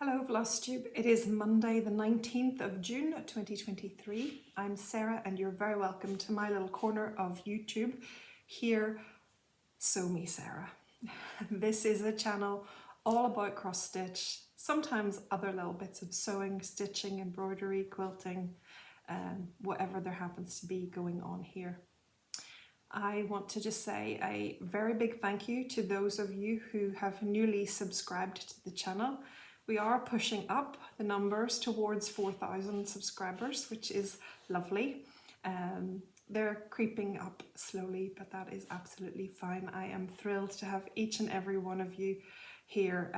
Hello Flosstube, it is Monday the 19th of June 2023. I'm Sarah and you're very welcome to my little corner of YouTube here, SewMeSarah. This is a channel all about cross stitch, sometimes other little bits of sewing, stitching, embroidery, quilting, whatever there happens to be going on here. I want to just say a very big thank you to those of you who have newly subscribed to the channel. We are pushing up the numbers towards 4,000 subscribers, which is lovely. They're creeping up slowly, but that is absolutely fine. I am thrilled to have each and every one of you here,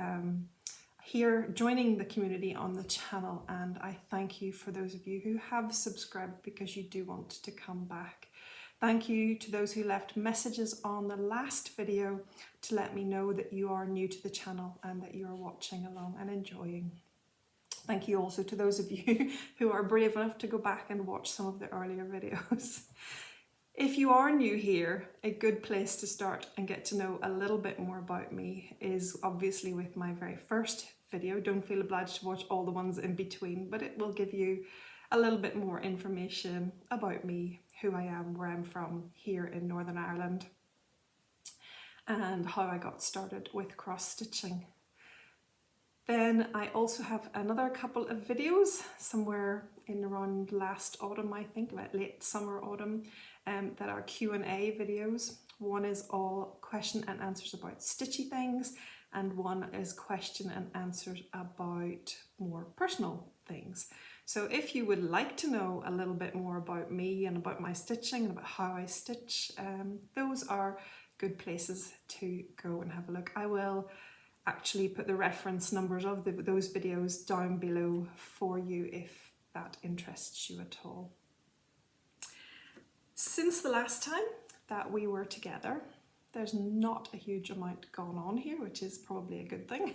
joining the community on the channel, and I thank you for those of you who have subscribed because you do want to come back. Thank you to those who left messages on the last video to let me know that you are new to the channel and that you are watching along and enjoying. Thank you also to those of you who are brave enough to go back and watch some of the earlier videos. If you are new here, a good place to start and get to know a little bit more about me is obviously with my very first video. Don't feel obliged to watch all the ones in between, but it will give you a little bit more information about me, who I am, where I'm from here in Northern Ireland, and how I got started with cross stitching. Then I also have another couple of videos somewhere in around last autumn, I think, like late summer, autumn, that are Q&A videos. One is all question and answers about stitchy things, and one is question and answers about more personal things. So if you would like to know a little bit more about me and about my stitching and about how I stitch, those are good places to go and have a look. I will actually put the reference numbers of those videos down below for you if that interests you at all. Since the last time that we were together, there's not a huge amount going on here, which is probably a good thing.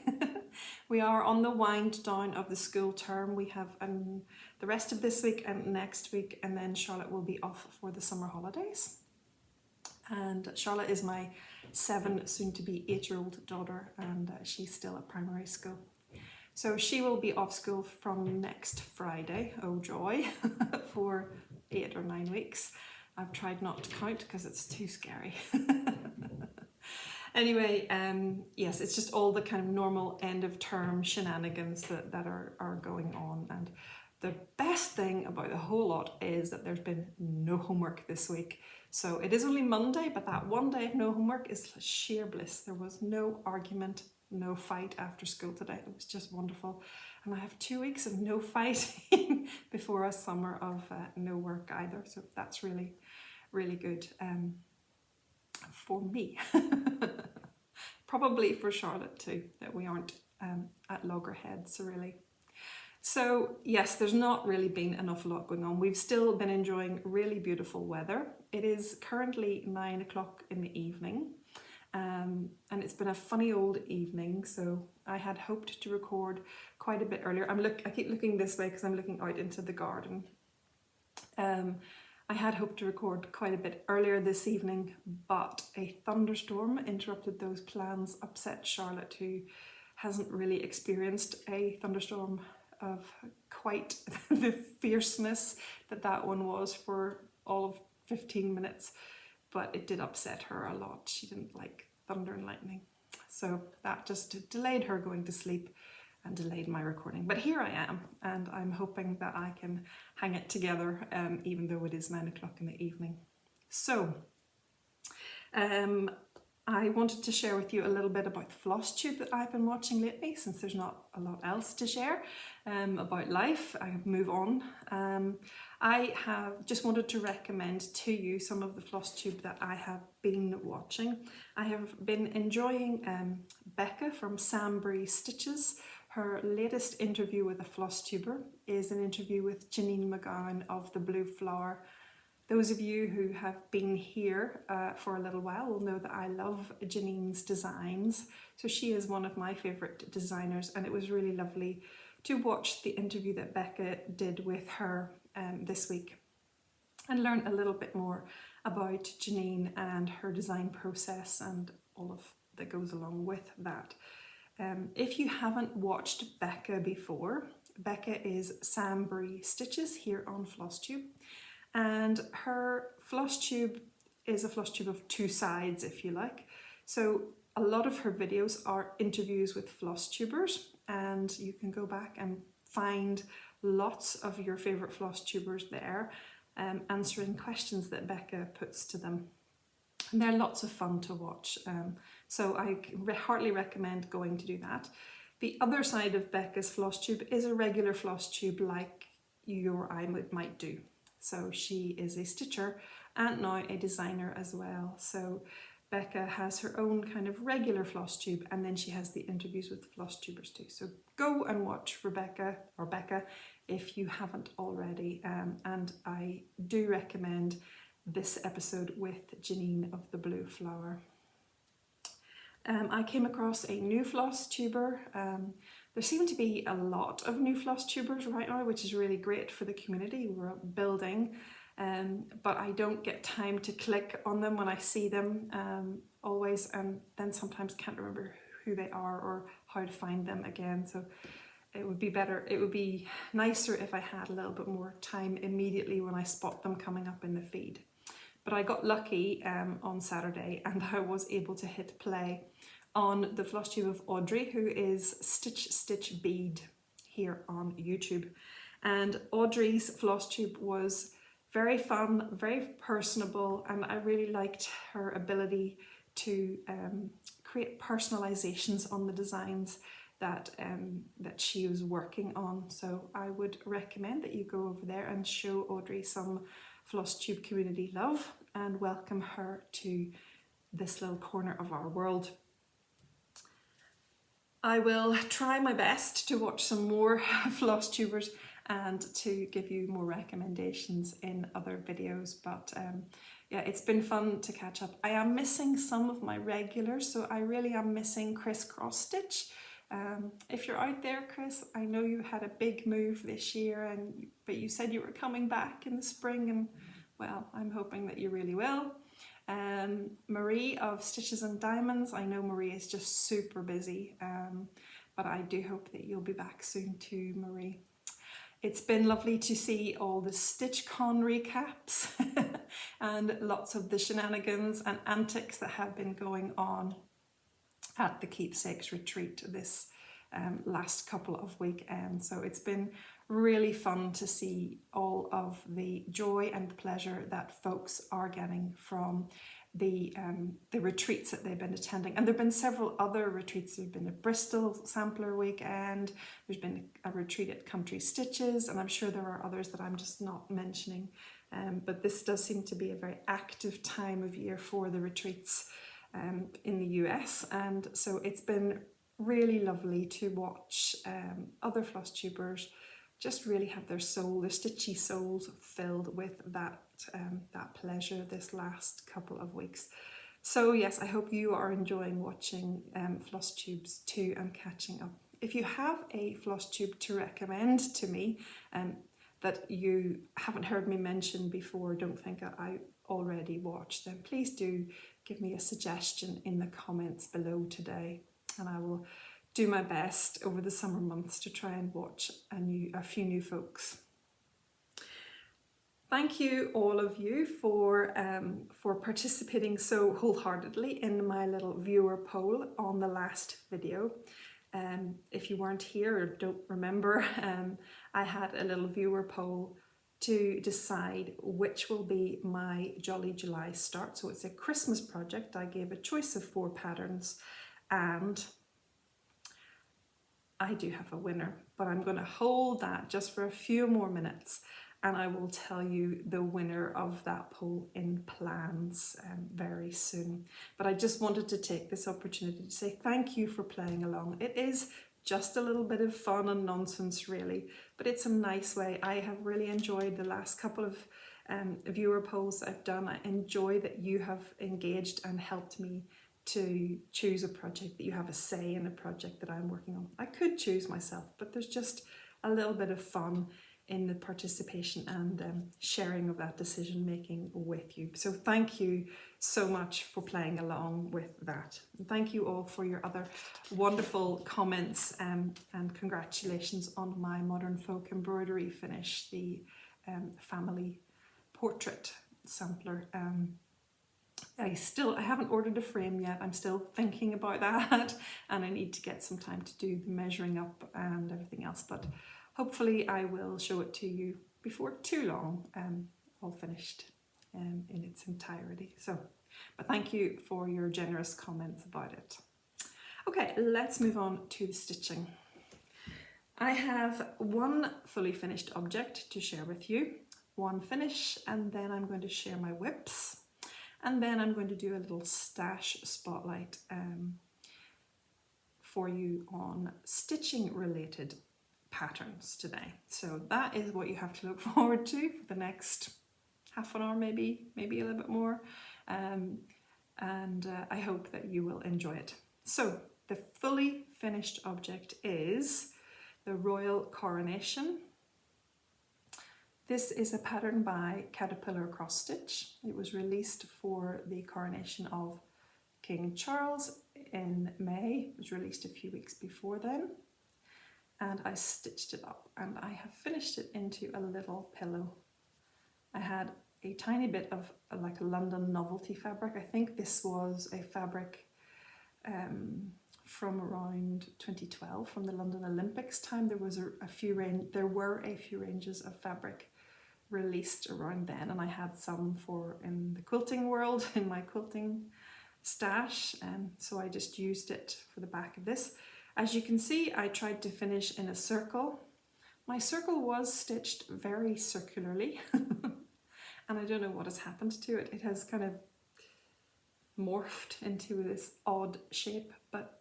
We are on the wind down of the school term. We have the rest of this week and next week, and then Charlotte will be off for the summer holidays. And Charlotte is my 7, soon to be 8-year-old daughter, and she's still at primary school. So she will be off school from next Friday, oh joy, for 8 or 9 weeks. I've tried not to count because it's too scary. Anyway, yes, it's just all the kind of normal end of term shenanigans that are going on. And the best thing about the whole lot is that there's been no homework this week. So it is only Monday, but that one day of no homework is sheer bliss. There was no argument, no fight after school today. It was just wonderful. And I have 2 weeks of no fighting before a summer of no work either. So that's really, really good for me. Probably for Charlotte too, that we aren't at loggerheads really. So yes, there's not really been an awful lot going on. We've still been enjoying really beautiful weather. It is currently 9 o'clock in the evening, and it's been a funny old evening, so I had hoped to record quite a bit earlier. I keep looking this way because I'm looking out into the garden. I had hoped to record quite a bit earlier this evening, but a thunderstorm interrupted those plans, upset Charlotte, who hasn't really experienced a thunderstorm of quite the fierceness that one was for all of 15 minutes, but it did upset her a lot. She didn't like thunder and lightning. So that just delayed her going to sleep and delayed my recording. But here I am, and I'm hoping that I can hang it together, even though it is 9 o'clock in the evening. So, I wanted to share with you a little bit about the Flosstube that I've been watching lately, since there's not a lot else to share about life. I move on. I have just wanted to recommend to you some of the Flosstube that I have been watching. I have been enjoying Becca from Sambury Stitches. Her latest interview with a Flosstuber is an interview with Janine McGowan of The Blue Flower. Those of you who have been here for a little while will know that I love Janine's designs. So she is one of my favourite designers, and it was really lovely to watch the interview that Becca did with her this week and learn a little bit more about Janine and her design process and all of that goes along with that. If you haven't watched Becca before, Becca is Sam Bree Stitches here on Flosstube, and her Flosstube is a Flosstube of two sides, if you like. So a lot of her videos are interviews with Flosstubers, and you can go back and find lots of your favourite Flosstubers there, answering questions that Becca puts to them. And they're lots of fun to watch, so I heartily recommend going to do that. The other side of Becca's Flosstube is a regular Flosstube like you or I might do. So she is a stitcher and now a designer as well. So Becca has her own kind of regular Flosstube, and then she has the interviews with Flosstubers too. So go and watch Becca if you haven't already, and I do recommend this episode with Janine of the Blue Flower. I came across a new Flosstuber. There seem to be a lot of new Flosstubers right now, which is really great for the community we're building, but I don't get time to click on them when I see them always, and then sometimes can't remember who they are or how to find them again. So it would be nicer if I had a little bit more time immediately when I spot them coming up in the feed. But I got lucky on Saturday, and I was able to hit play on the Flosstube of Audrey, who is Stitch Bead here on YouTube. And Audrey's Flosstube was very fun, very personable, and I really liked her ability to create personalizations on the designs that she was working on. So I would recommend that you go over there and show Audrey some Flosstube community love and welcome her to this little corner of our world. I will try my best to watch some more Flosstubers and to give you more recommendations in other videos, but yeah, it's been fun to catch up. I am missing some of my regulars, so I really am missing Crisscross Stitch. If you're out there, Chris, I know you had a big move this year, but you said you were coming back in the spring, and well, I'm hoping that you really will. Marie of Stitches and Diamonds, I know Marie is just super busy, but I do hope that you'll be back soon too, Marie. It's been lovely to see all the StitchCon recaps and lots of the shenanigans and antics that have been going on at the Keepsakes retreat this last couple of weekends. So it's been really fun to see all of the joy and pleasure that folks are getting from the retreats that they've been attending. And there have been several other retreats. There's been a Bristol Sampler weekend, there's been a retreat at Country Stitches, and I'm sure there are others that I'm just not mentioning. But this does seem to be a very active time of year for the retreats in the US, and so it's been really lovely to watch other Flosstubers just really have their soul, their stitchy souls filled with that pleasure this last couple of weeks. So yes, I hope you are enjoying watching Flosstubes too and catching up. If you have a Flosstube to recommend to me that you haven't heard me mention before, don't think I already watched, then please do give me a suggestion in the comments below today, and I will do my best over the summer months to try and watch a few new folks. Thank you all of you for participating so wholeheartedly in my little viewer poll on the last video. If you weren't here or don't remember, I had a little viewer poll to decide which will be my Jolly July start. So it's a Christmas project. I gave a choice of 4 patterns, and I do have a winner, but I'm going to hold that just for a few more minutes, and I will tell you the winner of that poll in plans very soon. But I just wanted to take this opportunity to say thank you for playing along. It is just a little bit of fun and nonsense really, but it's a nice way. I have really enjoyed the last couple of viewer polls I've done. I enjoy that you have engaged and helped me to choose a project, that you have a say in a project that I'm working on. I could choose myself, but there's just a little bit of fun in the participation and sharing of that decision making with you. So thank you so much for playing along with that. And thank you all for your other wonderful comments and congratulations on my Modern Folk embroidery finish, the family portrait sampler. I haven't ordered a frame yet. I'm still thinking about that, and I need to get some time to do the measuring up and everything else, but hopefully I will show it to you before too long, all finished in its entirety. But thank you for your generous comments about it. Okay, let's move on to the stitching. I have one fully finished object to share with you, one finish, and then I'm going to share my whips, and then I'm going to do a little stash spotlight for you on stitching related patterns today. So that is what you have to look forward to for the next half an hour, maybe a little bit more, and I hope that you will enjoy it. So the fully finished object is the Royal Coronation. This is a pattern by Caterpillar Cross Stitch. It was released for the coronation of King Charles in May. It was released a few weeks before then. And I stitched it up and I have finished it into a little pillow. I had a tiny bit of like a London novelty fabric. I think this was a fabric from around 2012, from the London Olympics time. There were a few ranges of fabric released around then, and I had some in the quilting world, in my quilting stash, so I just used it for the back of this. As you can see, I tried to finish in a circle. My circle was stitched very circularly and I don't know what has happened to it. It has kind of morphed into this odd shape, but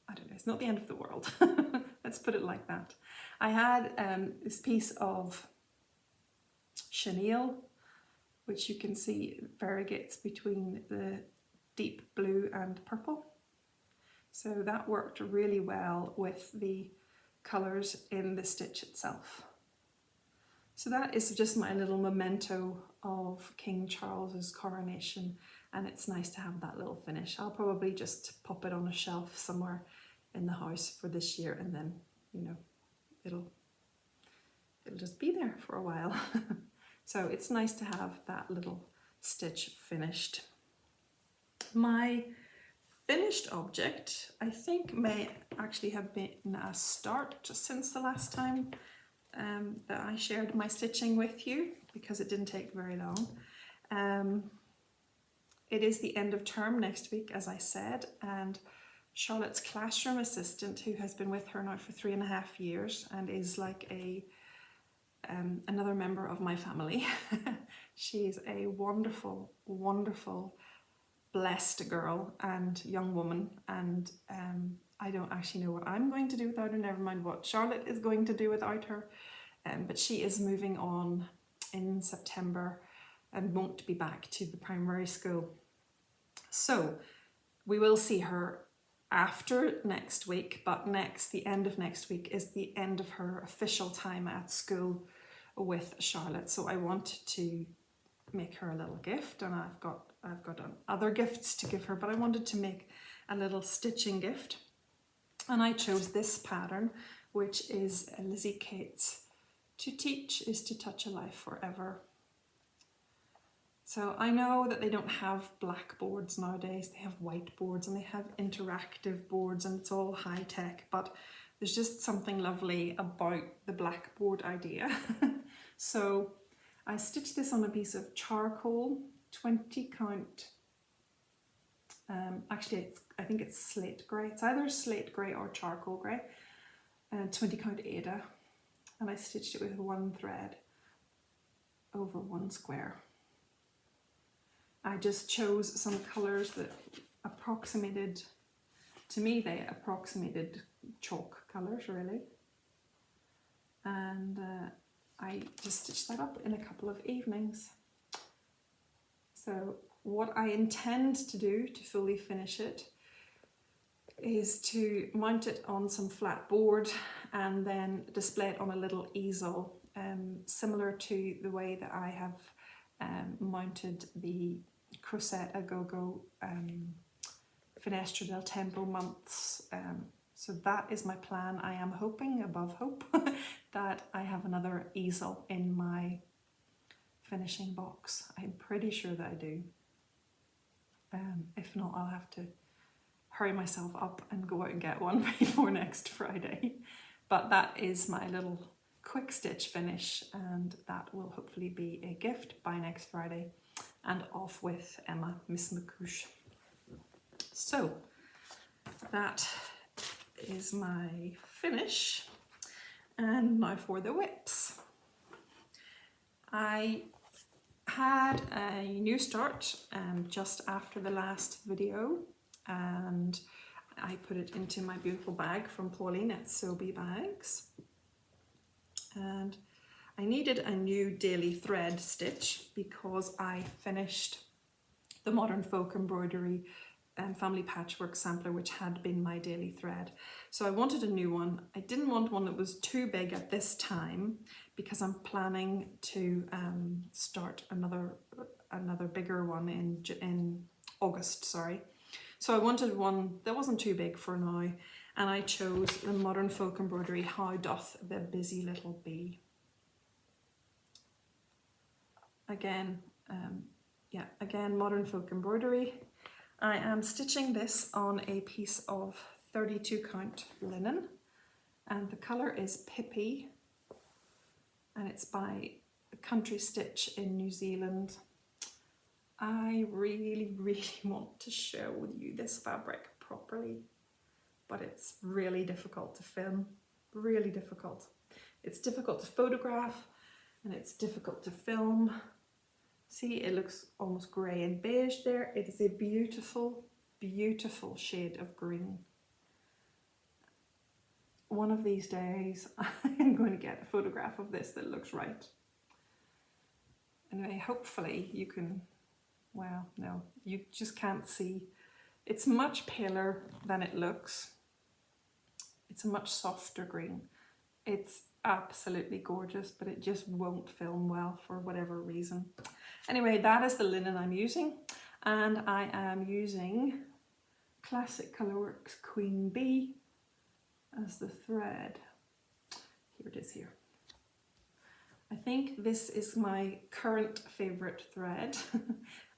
I don't know, it's not the end of the world. Let's put it like that. I had this piece of chenille, which you can see variegates between the deep blue and purple. So that worked really well with the colours in the stitch itself. So that is just my little memento of King Charles's coronation, and it's nice to have that little finish. I'll probably just pop it on a shelf somewhere in the house for this year, and then, you know, it'll just be there for a while. So it's nice to have that little stitch finished. My finished object, I think, may actually have been a start since the last time that I shared my stitching with you, because it didn't take very long. It is the end of term next week, as I said, and Charlotte's classroom assistant, who has been with her now for 3.5 years and is like another member of my family. She's a wonderful, wonderful, blessed girl and young woman, and I don't actually know what I'm going to do without her, never mind what Charlotte is going to do without her, but she is moving on in September and won't be back to the primary school. So we will see her after next week, but the end of next week is the end of her official time at school with Charlotte. So I want to make her a little gift, and I've got other gifts to give her, but I wanted to make a little stitching gift, and I chose this pattern, which is Lizzie Kate's "To Teach is to Touch a Life Forever." So I know that they don't have blackboards nowadays, they have whiteboards and they have interactive boards, and it's all high tech, but there's just something lovely about the blackboard idea. So I stitched this on a piece of charcoal, 20 count, actually I think it's slate grey, it's either slate grey or charcoal grey, 20 count Ada, and I stitched it with one thread over one square. I just chose some colours that approximated, to me they approximated chalk colours really, and I just stitched that up in a couple of evenings. So what I intend to do to fully finish it is to mount it on some flat board and then display it on a little easel, similar to the way that I have mounted the Crochet A Go-Go Finestra del Tempo months. So that is my plan. I am hoping, above hope, that I have another easel in my finishing box. I'm pretty sure that I do. If not, I'll have to hurry myself up and go out and get one before next Friday. But that is my little quick stitch finish, and that will hopefully be a gift by next Friday, and off with Emma, Miss McCouche. So that is my finish, and now for the whips. I had a new start just after the last video, and I put it into my beautiful bag from Pauline at SewMeSarah, and I needed a new daily thread stitch because I finished the Modern Folk Embroidery Family Patchwork Sampler, which had been my daily thread. So I wanted a new one. I didn't want one that was too big at this time because I'm planning to start another bigger one in August, sorry. So I wanted one that wasn't too big for now, and I chose the Modern Folk Embroidery How Doth the Busy Little Bee. Again, again, Modern Folk Embroidery. I am stitching this on a piece of 32 count linen, and the colour is Pippi, and it's by Country Stitch in New Zealand. I really want to share with you this fabric properly, but it's really difficult to film, really difficult. It's difficult to photograph and it's difficult to film. See, it looks almost grey and beige there. It is a beautiful, beautiful shade of green. One of these days I'm going to get a photograph of this that looks right. Anyway, hopefully you can, well, no, you just can't see. It's much paler than it looks. It's a much softer green. It's absolutely gorgeous, but it just won't film well for whatever reason. Anyway, that is the linen I'm using, and I am using Classic Colourworks Queen Bee as the thread. Here it is here. I think this is my current favourite thread.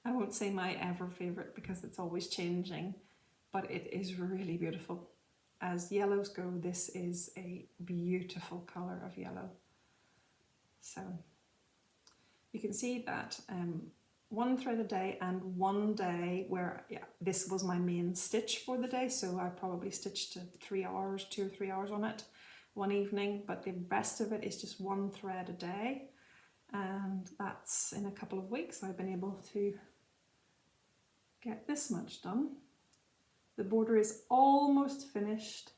I won't say my ever favourite because it's always changing, but it is really beautiful. As yellows go, this is a beautiful colour of yellow. So you can see that one thread a day, and one day where, yeah, this was my main stitch for the day, so I probably stitched 3 hours, 2 or 3 hours on it one evening, but the rest of it is just one thread a day, and that's in a couple of weeks I've been able to get this much done. The border is almost finished,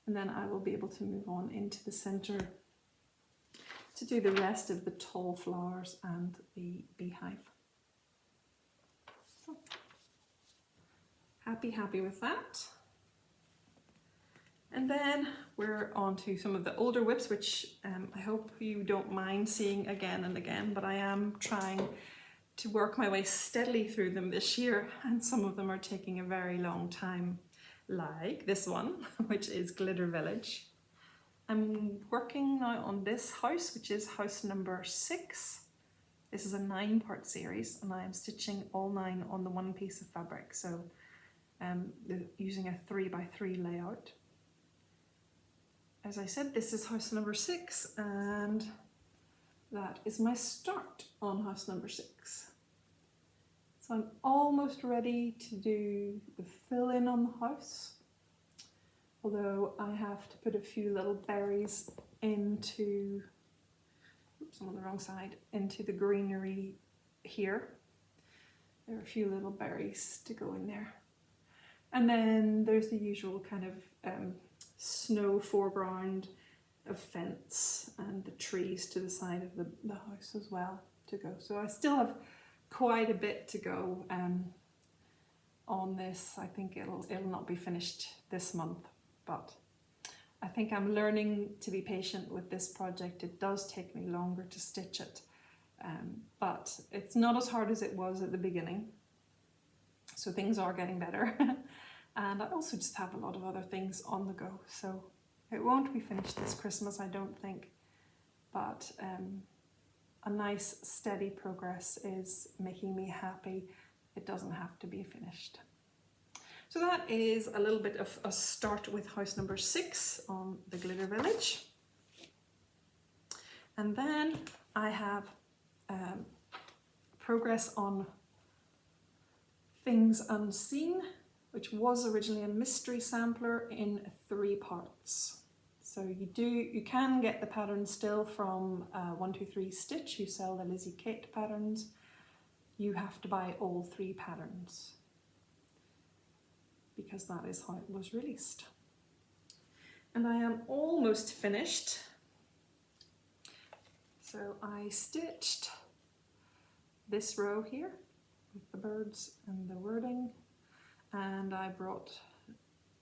and then I will be able to move on into the centre to do the rest of the tall flowers and the beehive. So, happy with that. And then we're on to some of the older whips, which I hope you don't mind seeing again and again, but I am trying to work my way steadily through them this year, and some of them are taking a very long time, like this one, which is Glitter Village. I'm working now on this house, which is house number 6. This is a 9-part series, and I am stitching all 9 on the one piece of fabric, so using a 3x3 layout. As I said, this is house number 6, and that is my start on house number 6. So I'm almost ready to do the fill-in on the house, although I have to put a few little berries into, oops, I'm on the wrong side, into the greenery here. There are a few little berries to go in there. And then there's the usual kind of snow foreground of fence and the trees to the side of the house as well to go. So I still have quite a bit to go on this. I think it'll not be finished this month, but I think I'm learning to be patient with this project. It does take me longer to stitch it, but it's not as hard as it was at the beginning. So things are getting better. And I also just have a lot of other things on the go. So it won't be finished this Christmas, I don't think. But a nice steady progress is making me happy. It doesn't have to be finished. So that is a little bit of a start with house number 6 on the Glitter Village. And then I have progress on Things Unseen, which was originally a mystery sampler in 3 parts. So you can get the pattern still from 123 Stitch, who sell the Lizzie Kate patterns. You have to buy all 3 patterns because that is how it was released. And I am almost finished. So I stitched this row here with the birds and the wording, and I brought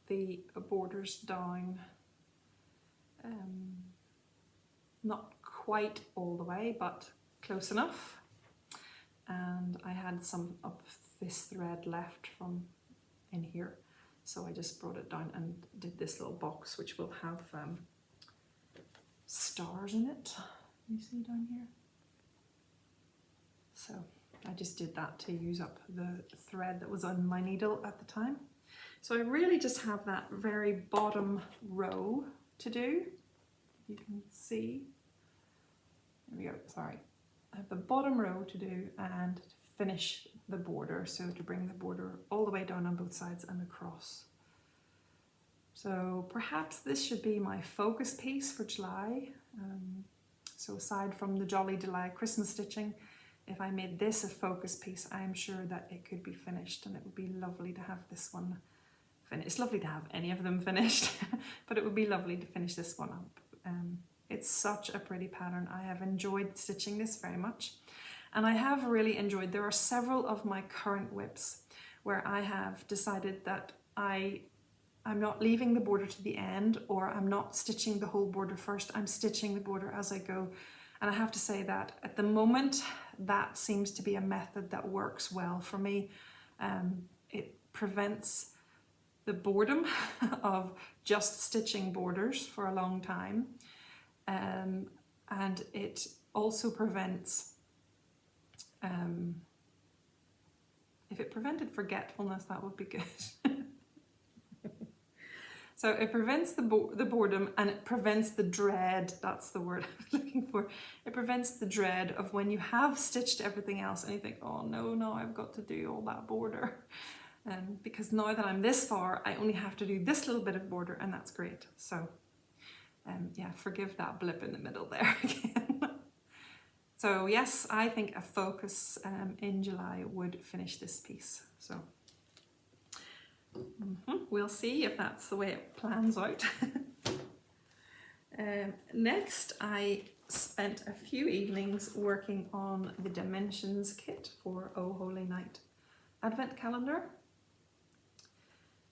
the borders down not quite all the way, but close enough. And I had some of this thread left from in here, so I just brought it down and did this little box, which will have stars in it. You see down here? So I just did that to use up the thread that was on my needle at the time. So I really just have that very bottom row to do. You can see. There we go, sorry. I have the bottom row to do and to finish the border, so to bring the border all the way down on both sides and across. So perhaps this should be my focus piece for July. So aside from the Jolly July Christmas stitching, if I made this a focus piece, I'm sure that it could be finished, and it would be lovely to have this one finished. It's lovely to have any of them finished, but it would be lovely to finish this one up. It's such a pretty pattern. I have enjoyed stitching this very much, and I have really enjoyed, there are several of my current whips where I have decided that I'm not leaving the border to the end, or I'm not stitching the whole border first, I'm stitching the border as I go. And I have to say that at the moment, that seems to be a method that works well for me. It prevents the boredom of just stitching borders for a long time. And it also prevents, if it prevented forgetfulness, that would be good. So it prevents the boredom, and it prevents the dread, that's the word I was looking for. It prevents the dread of when you have stitched everything else and you think, oh no, I've got to do all that border. Because now that I'm this far, I only have to do this little bit of border, and that's great. So yeah, forgive that blip in the middle there again. So yes, I think a focus in July would finish this piece. So we'll see if that's the way it plans out. Next, I spent a few evenings working on the Dimensions kit for Oh Holy Night Advent Calendar.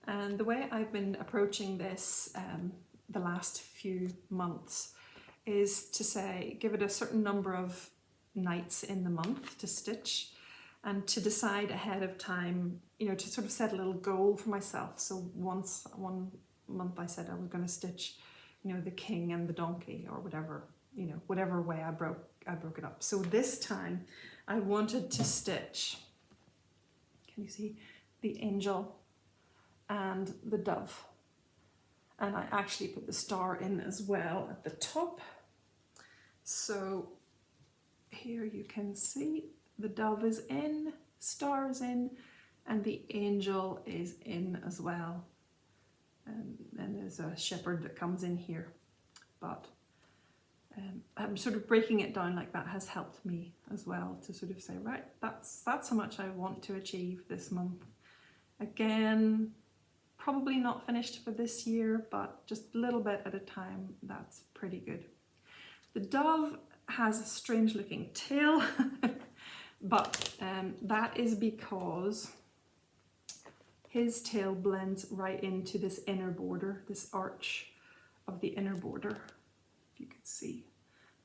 And the way I've been approaching this the last few months is to say, give it a certain number of nights in the month to stitch, and to decide ahead of time, you know, to sort of set a little goal for myself. So one month I said I was going to stitch, you know, the king and the donkey, or whatever, you know, whatever way I broke it up. So this time I wanted to stitch, can you see, the angel and the dove. And I actually put the star in as well at the top. So here you can see the dove is in, star is in, and the angel is in as well. And then there's a shepherd that comes in here. But I'm sort of breaking it down like that has helped me as well to sort of say, right, that's how much I want to achieve this month. Again, probably not finished for this year, but just a little bit at a time, that's pretty good. The dove has a strange looking tail, but that is because his tail blends right into this inner border, this arch of the inner border, if you could see.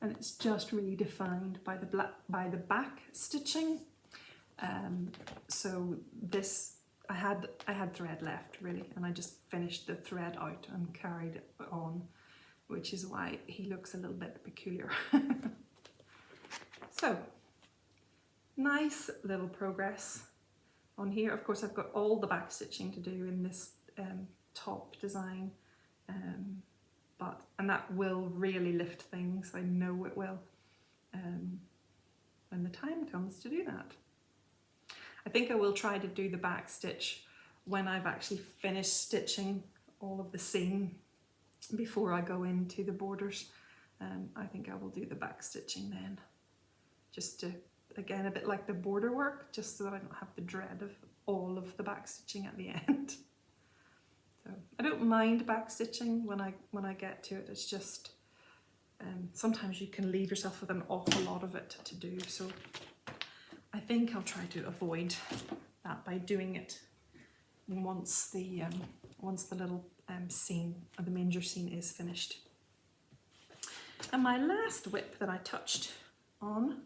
And it's just really defined by the back stitching. So this I had thread left really, and I just finished the thread out and carried it on, which is why he looks a little bit peculiar. So, nice little progress on here. Of course, I've got all the back stitching to do in this top design, and that will really lift things. I know it will, when the time comes to do that. I think I will try to do the back stitch when I've actually finished stitching all of the seam before I go into the borders. I think I will do the back stitching then, just to, again, a bit like the border work, just so that I don't have the dread of all of the back stitching at the end. So I don't mind back stitching when I get to it. It's just sometimes you can leave yourself with an awful lot of it to do. So I think I'll try to avoid that by doing it once the little seam, or the manger seam, is finished. And my last whip that I touched on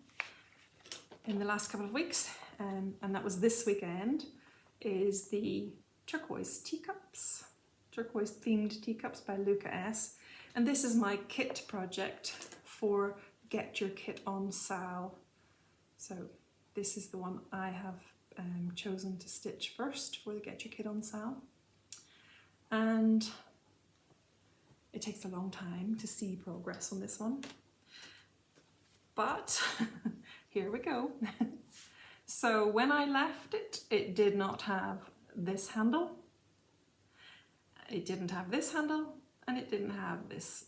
in the last couple of weeks, and that was this weekend, is the turquoise teacups, turquoise themed teacups by Luca S. And this is my kit project for Get Your Kit on SAL. So this is the one I have chosen to stitch first for the Get Your Kit on SAL. And it takes a long time to see progress on this one. But here we go. So when I left it, it did not have this handle. It didn't have this handle, and it didn't have this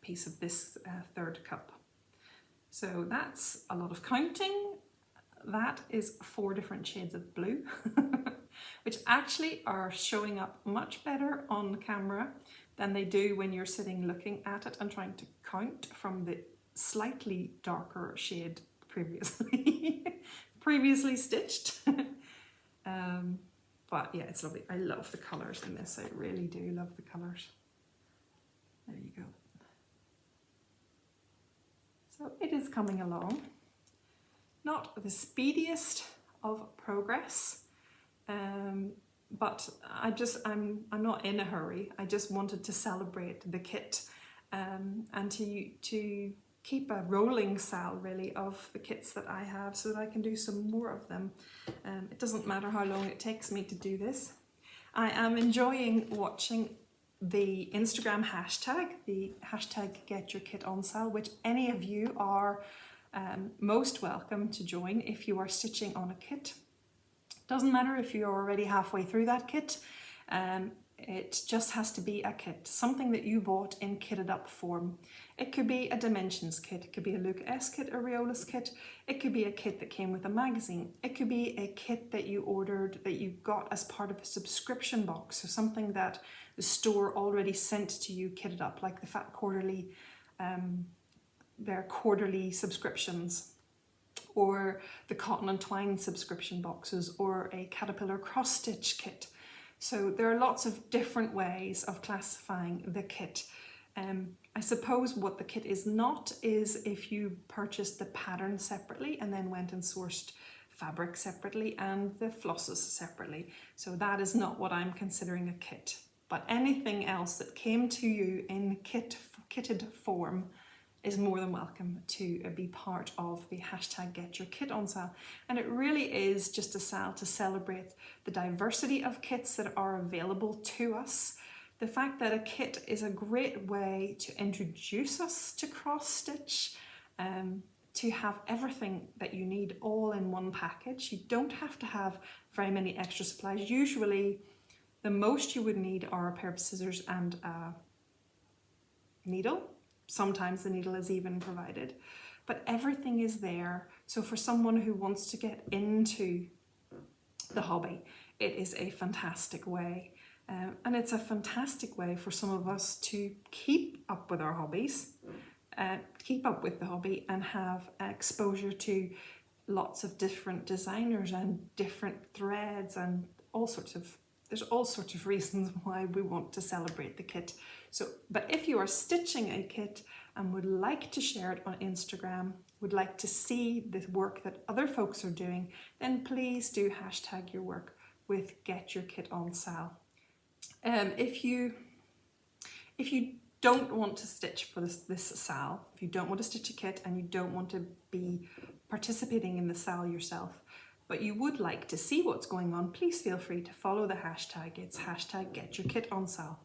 piece of this third cup. So that's a lot of counting. That is 4 different shades of blue, which actually are showing up much better on camera than they do when you're sitting looking at it and trying to count from the slightly darker shade previously stitched. But yeah, it's lovely. I love the colours in this. I really do love the colours. There you go. So it is coming along. Not the speediest of progress, but I'm not in a hurry. I just wanted to celebrate the kit and to keep a rolling SAL really of the kits that I have, so that I can do some more of them. It doesn't matter how long it takes me to do this. I am enjoying watching the Instagram hashtag, the hashtag Get Your Kit on SAL, which any of you are most welcome to join if you are stitching on a kit. Doesn't matter if you're already halfway through that kit. It just has to be a kit, something that you bought in kitted up form. It could be a Dimensions kit, it could be a Luca S kit, a Riolas kit, it could be a kit that came with a magazine, it could be a kit that you ordered, that you got as part of a subscription box, so something that the store already sent to you kitted up, like the Fat Quarterly, their quarterly subscriptions, or the Cotton and Twine subscription boxes, or a Caterpillar cross stitch kit. So there are lots of different ways of classifying the kit. I suppose what the kit is not is if you purchased the pattern separately and then went and sourced fabric separately and the flosses separately. So that is not what I'm considering a kit. But anything else that came to you in kitted form is more than welcome to be part of the hashtag Get Your Kit on SAL. And it really is just a SAL to celebrate the diversity of kits that are available to us. The fact that a kit is a great way to introduce us to cross stitch, to have everything that you need all in one package. You don't have to have very many extra supplies. Usually the most you would need are a pair of scissors and a needle. Sometimes the needle is even provided, but everything is there. So for someone who wants to get into the hobby, it is a fantastic way. And it's a fantastic way for some of us to keep up with our hobbies, keep up with the hobby and have exposure to lots of different designers and different threads and there's all sorts of reasons why we want to celebrate the kit. So, but if you are stitching a kit and would like to share it on Instagram, would like to see the work that other folks are doing, then please do hashtag your work. with Get Your Kit on SAL. If you don't want to stitch for this SAL, if you don't want to stitch a kit and you don't want to be participating in the SAL yourself, but you would like to see what's going on, please feel free to follow the hashtag. It's hashtag Get Your Kit on SAL.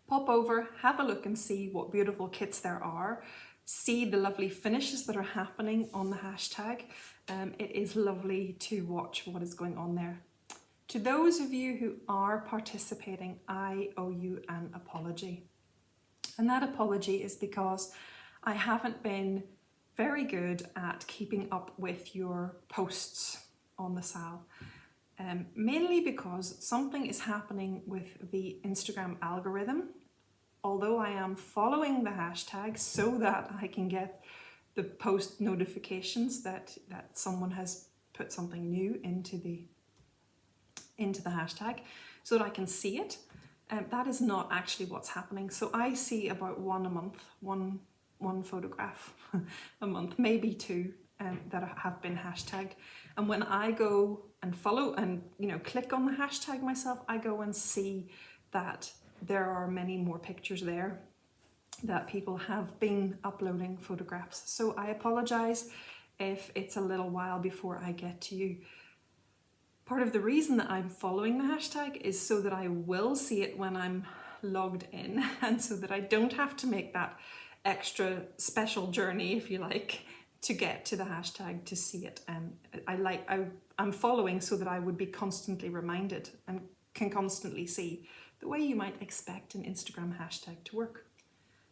Pop over, have a look and see what beautiful kits there are. See the lovely finishes that are happening on the hashtag. It is lovely to watch what is going on there. To those of you who are participating, I owe you an apology. And that apology is because I haven't been very good at keeping up with your posts on the SAL. Mainly because something is happening with the Instagram algorithm. Although I am following the hashtag so that I can get the post notifications that someone has put something new into the hashtag, so that I can see it. That is not actually what's happening. So I see about one a month, one photograph a month, maybe two that have been hashtagged. And when I go and follow and click on the hashtag myself, I go and see that there are many more pictures there, that people have been uploading photographs. So I apologize if it's a little while before I get to you. Part of the reason that I'm following the hashtag is so that I will see it when I'm logged in, and so that I don't have to make that extra special journey, if you like, to get to the hashtag to see it. I'm following so that I would be constantly reminded and can constantly see, the way you might expect an Instagram hashtag to work.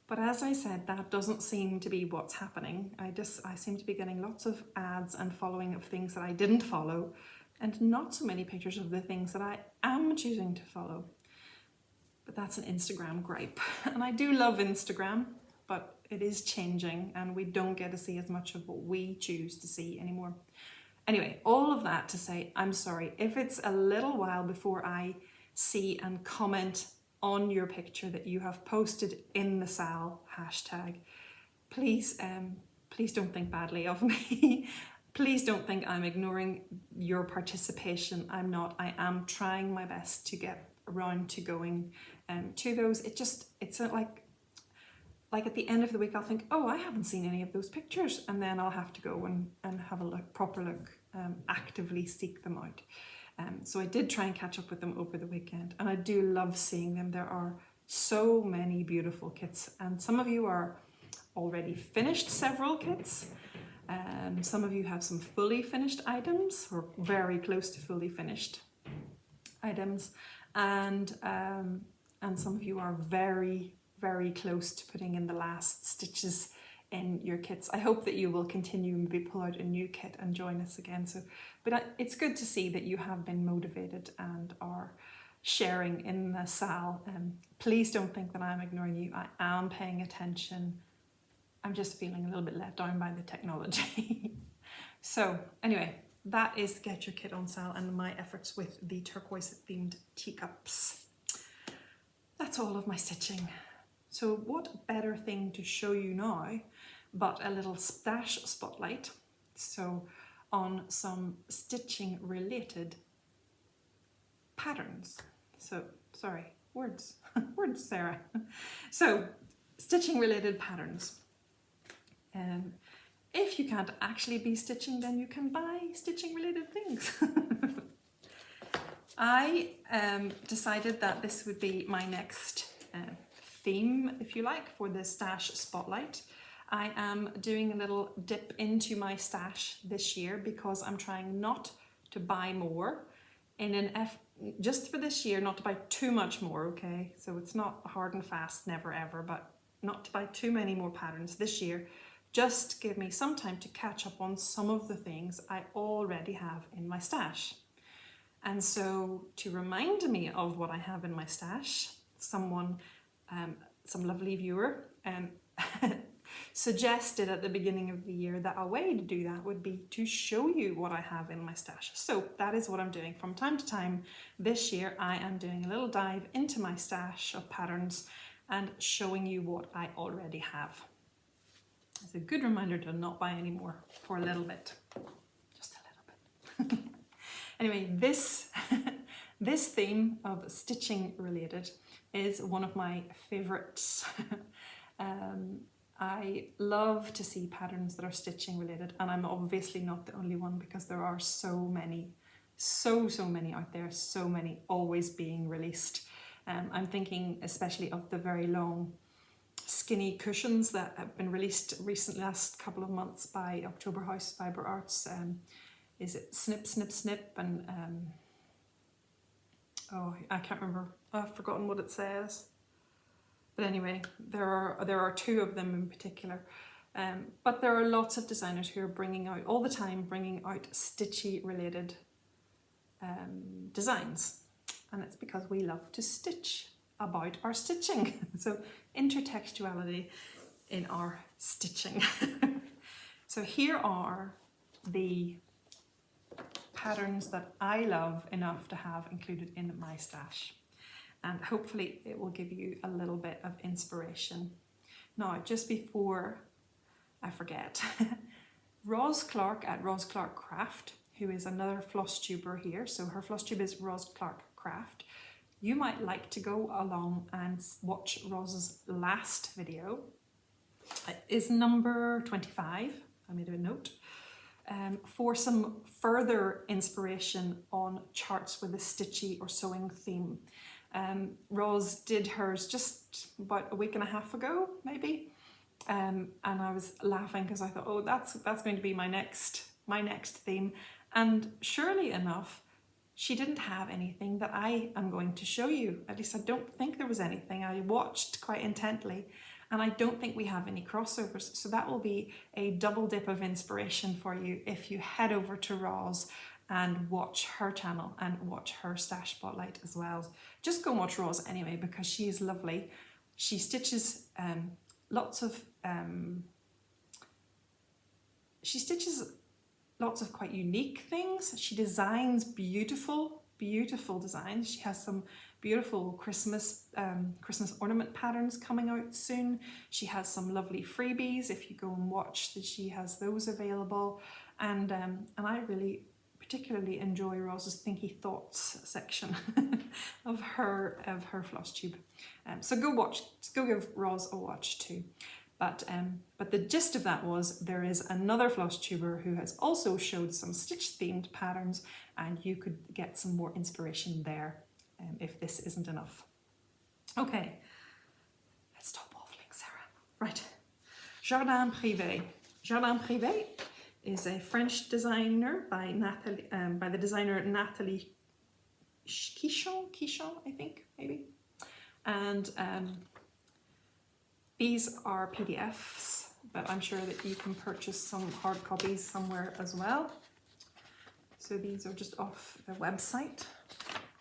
But as I said, that doesn't seem to be what's happening. I seem to be getting lots of ads and following of things that I didn't follow, and not so many pictures of the things that I am choosing to follow. But that's an Instagram gripe. And I do love Instagram, but it is changing and we don't get to see as much of what we choose to see anymore. Anyway, all of that to say, I'm sorry if it's a little while before I see and comment on your picture that you have posted in the SAL hashtag. Please don't think badly of me. Please don't think I'm ignoring your participation. I'm not. I am trying my best to get around to going to those. It's like at the end of the week I'll think, oh, I haven't seen any of those pictures, and then I'll have to go and have a proper look, actively seek them out. So I did try and catch up with them over the weekend, and I do love seeing them. There are so many beautiful kits, and some of you are already finished several kits. Some of you have some fully finished items, or very close to fully finished items, and some of you are very, very close to putting in the last stitches in your kits. I hope that you will continue and maybe pull out a new kit and join us again. But it's good to see that you have been motivated and are sharing in the SAL. Please don't think that I'm ignoring you. I am paying attention. I'm just feeling a little bit let down by the technology. So anyway, that is Get Your Kit on SAL and my efforts with the turquoise themed teacups. That's all of my stitching. So what better thing to show you now but a little stash spotlight. So on some stitching related patterns. So, sorry, words, Sarah. So stitching related patterns. If you can't actually be stitching, then you can buy stitching related things. I decided that this would be my next theme, if you like, for the stash spotlight. I am doing a little dip into my stash this year because I'm trying not to buy more just for this year, not to buy too much more, okay? So it's not hard and fast, never ever, but not to buy too many more patterns this year. Just give me some time to catch up on some of the things I already have in my stash. And so to remind me of what I have in my stash, some lovely viewer suggested at the beginning of the year that a way to do that would be to show you what I have in my stash. So that is what I'm doing. From time to time this year, I am doing a little dive into my stash of patterns and showing you what I already have. It's a good reminder to not buy any more for a little bit. Just a little bit. Anyway, this this theme of stitching related is one of my favorites. I love to see patterns that are stitching related, and I'm obviously not the only one because there are so many out there, so many always being released. I'm thinking especially of the very long skinny cushions that have been released recently, last couple of months by October House Fibre Arts. Is it Snip Snip Snip and oh, I can't remember, I've forgotten what it says. But anyway, there are two of them in particular. But there are lots of designers who are bringing out, all the time, bringing out stitchy related designs. And it's because we love to stitch about our stitching. So intertextuality in our stitching. So here are the patterns that I love enough to have included in my stash. And hopefully it will give you a little bit of inspiration. Now, just before I forget, Roz Clark at Roz Clark Craft, who is another floss tuber here, so her floss tube is Roz Clark Craft. You might like to go along and watch Roz's last video. It is number 25, I made a note, for some further inspiration on charts with a stitchy or sewing theme. Roz did hers just about a week and a half ago, maybe, and I was laughing because I thought, oh, that's going to be my next theme. And surely enough, she didn't have anything that I am going to show you. At least I don't think there was anything. I watched quite intently, and I don't think we have any crossovers. So that will be a double dip of inspiration for you if you head over to Roz and watch her channel and watch her stash spotlight as well. Just go watch Roz anyway, because she is lovely. She stitches lots of quite unique things. She designs beautiful designs. She has some beautiful Christmas ornament patterns coming out soon. She has some lovely freebies. If you go and watch, she has those available. And I really particularly enjoy Roz's Thinky Thoughts section of her floss tube. So go give Roz a watch too. But the gist of that was there is another floss tuber who has also showed some stitch themed patterns, and you could get some more inspiration there if this isn't enough. Okay, let's stop waffling, Sarah. Right, Jardin Privé. Jardin Privé is a French designer by the designer Nathalie Quichon, I think, maybe. And these are PDFs, but I'm sure that you can purchase some hard copies somewhere as well. So these are just off their website.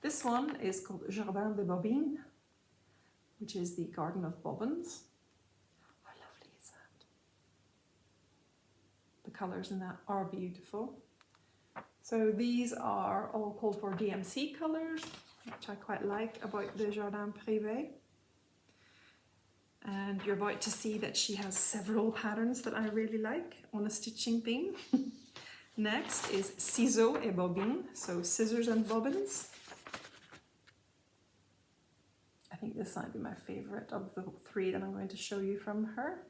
This one is called Jardin de Bobines, which is the Garden of Bobbins. How lovely is that? The colours in that are beautiful. So these are all called for DMC colours, which I quite like about the Jardin Privé. And you're about to see that she has several patterns that I really like on a stitching theme. Next is Ciseaux et Bobbines, so scissors and bobbins. I think this might be my favourite of the three that I'm going to show you from her.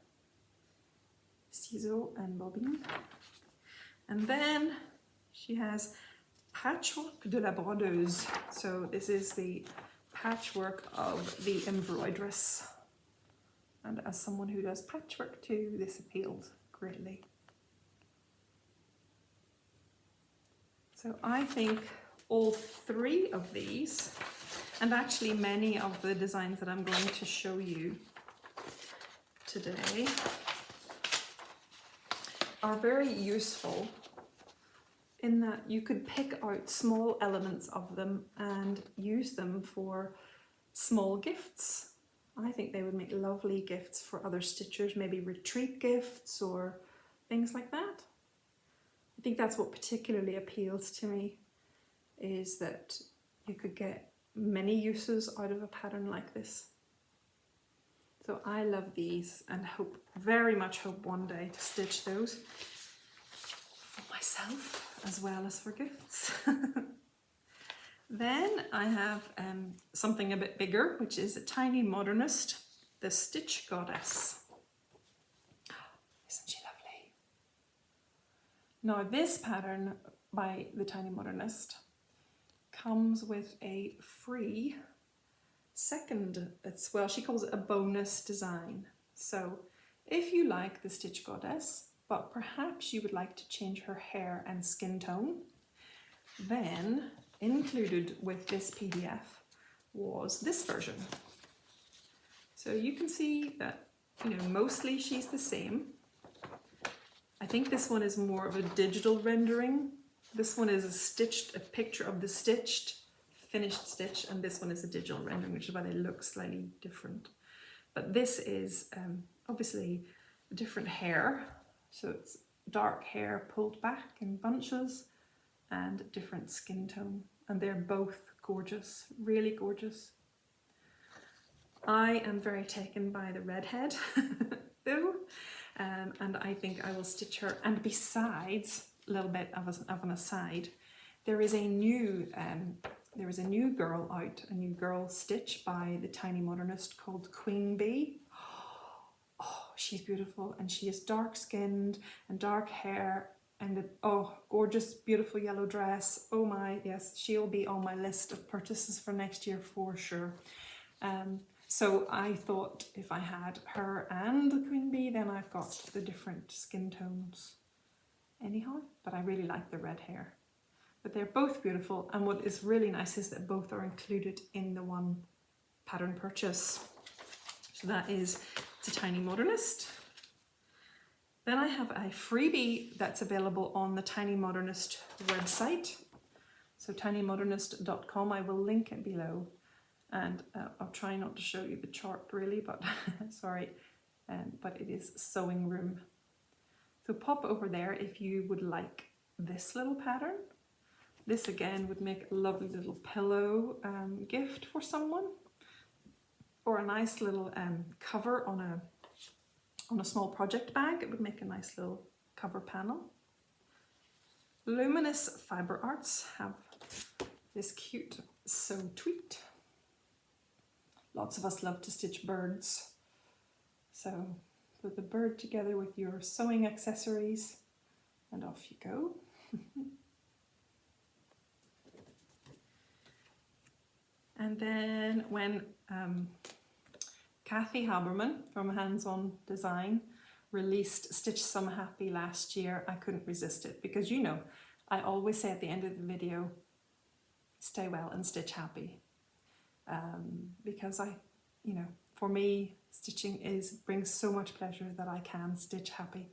Ciseaux and Bobbines. And then she has Patchwork de la Brodeuse. So this is the patchwork of the embroideress. And as someone who does patchwork too, this appealed greatly. So I think all three of these, and actually many of the designs that I'm going to show you today, are very useful in that you could pick out small elements of them and use them for small gifts. I think they would make lovely gifts for other stitchers, maybe retreat gifts or things like that. I think that's what particularly appeals to me, is that you could get many uses out of a pattern like this. So I love these and very much hope one day to stitch those for myself as well as for gifts. Then I have something a bit bigger, which is a Tiny Modernist, the Stitch Goddess. Isn't she lovely? Now this pattern by the Tiny Modernist comes with a free second, well, she calls it a bonus design. So if you like the Stitch Goddess, but perhaps you would like to change her hair and skin tone, then included with this PDF was this version. So you can see that, you know, mostly she's the same. I think this one is more of a digital rendering. This one is a picture of the finished stitch, and this one is a digital rendering, which is why they look slightly different. But this is obviously a different hair. So it's dark hair pulled back in bunches and different skin tone, and they're both gorgeous, really gorgeous. I am very taken by the redhead though, and I think I will stitch her. And besides, a little bit of an aside, there is a new girl out, a new girl stitch by the Tiny Modernist called Queen Bee. Oh, she's beautiful, and she is dark skinned and dark hair, and gorgeous, beautiful yellow dress. Oh my, yes, she'll be on my list of purchases for next year for sure. So I thought if I had her and the Queen Bee, then I've got the different skin tones anyhow, but I really like the red hair. But they're both beautiful, and what is really nice is that both are included in the one pattern purchase. So that is the Tiny Modernist. Then I have a freebie that's available on the Tiny Modernist website. So tinymodernist.com, I will link it below. And I'll try not to show you the chart really, but sorry, but it is Sewing Room. So pop over there if you would like this little pattern. This again would make a lovely little pillow gift for someone, or a nice little cover on a small project bag. It would make a nice little cover panel. Luminous Fiber Arts have this cute sew tweet. Lots of us love to stitch birds. So put the bird together with your sewing accessories and off you go. And then when Kathy Haberman from Hands On Design released Stitch Some Happy last year, I couldn't resist it, because you know, I always say at the end of the video, stay well and stitch happy. Because for me, stitching brings so much pleasure that I can stitch happy.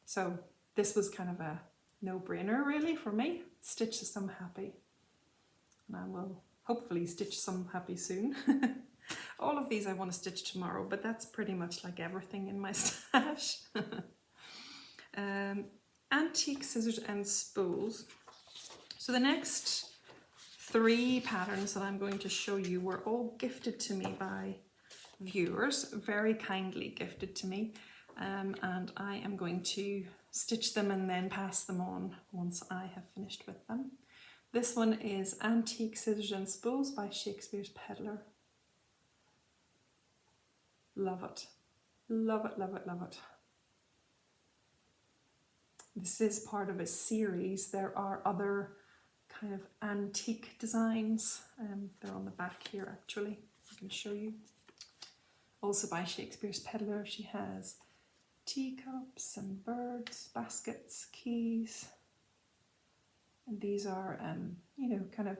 So this was kind of a no-brainer really for me. Stitch Some Happy. And I will hopefully stitch some happy soon. All of these I want to stitch tomorrow, but that's pretty much like everything in my stash. Antique scissors and spools. So the next 3 patterns that I'm going to show you were all gifted to me by viewers, very kindly gifted to me, and I am going to stitch them and then pass them on once I have finished with them. This one is Antique Scissors and Spools by Shakespeare's Peddler. Love it. Love it, love it, love it. This is part of a series. There are other kind of antique designs. They're on the back here actually. I can show you. Also by Shakespeare's Peddler. She has teacups and birds, baskets, keys. And these are, kind of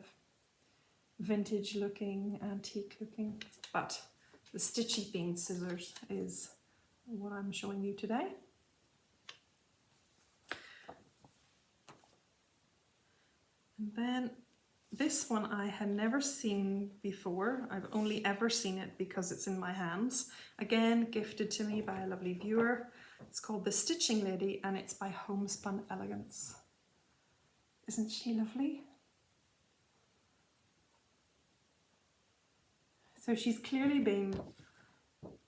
vintage looking, antique looking. But the Stitchy themed scissors is what I'm showing you today. And then this one I had never seen before. I've only ever seen it because it's in my hands. Again, gifted to me by a lovely viewer. It's called The Stitching Lady and it's by Homespun Elegance. Isn't she lovely? So she's clearly been,